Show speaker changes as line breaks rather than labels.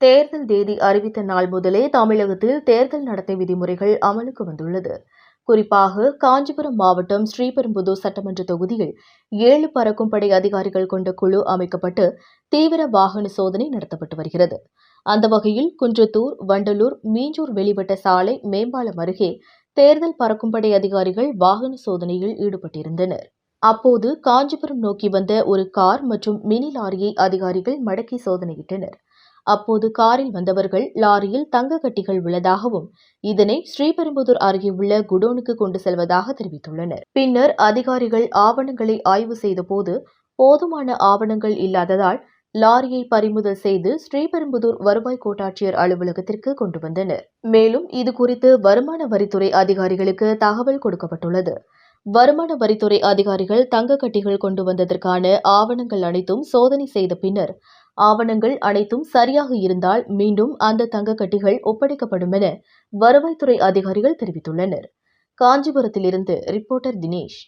தேர்தல் தேதி அறிவித்த நாள் முதலே தமிழகத்தில் தேர்தல் நடத்தை விதிமுறைகள் அமலுக்கு வந்துள்ளது. குறிப்பாக காஞ்சிபுரம் மாவட்டம் ஸ்ரீபெரும்புதூர் சட்டமன்ற தொகுதியில் 7 பறக்கும் படை அதிகாரிகள் கொண்ட குழு அமைக்கப்பட்டு தீவிர வாகன சோதனை நடத்தப்பட்டு வருகிறது. அந்த வகையில் குன்றத்தூர், வண்டலூர், மீஞ்சூர் வெளிவட்ட சாலை மேம்பாலம் அருகே தேர்தல் பறக்கும் படை அதிகாரிகள் வாகன சோதனையில் ஈடுபட்டிருந்தனர். அப்போது காஞ்சிபுரம் நோக்கி வந்த ஒரு கார் மற்றும் மினி லாரியை அதிகாரிகள் மடக்கி சோதனையிட்டனர். அப்போது காரில் வந்தவர்கள் லாரியில் தங்க கட்டிகள் உள்ளதாகவும் இதனை ஸ்ரீபெரும்புதூர் அருகே உள்ள குடோனுக்கு கொண்டு செல்வதாக தெரிவித்துள்ளனர். பின்னர் அதிகாரிகள் ஆவணங்களை ஆய்வு செய்தபோது போதுமான ஆவணங்கள் இல்லாததால் லாரியை பறிமுதல் செய்து ஸ்ரீபெரும்புதூர் வருவாய் கோட்டாட்சியர் அலுவலகத்திற்கு கொண்டு வந்தனர். மேலும் இதுகுறித்து வருமான வரித்துறை அதிகாரிகளுக்கு தகவல் கொடுக்கப்பட்டுள்ளது. வருமான வரித்துறை அதிகாரிகள் தங்க கட்டிகள் கொண்டு வந்ததற்கான ஆவணங்கள் அனைத்தும் சோதனை செய்த பின்னர் ஆவணங்கள் அனைத்தும் சரியாக இருந்தால் மீண்டும் அந்த தங்க கட்டிகள் ஒப்படைக்கப்படும் என வருவாய்த்துறை அதிகாரிகள் தெரிவித்துள்ளனர். காஞ்சிபுரத்திலிருந்து ரிப்போர்ட்டர் தினேஷ்.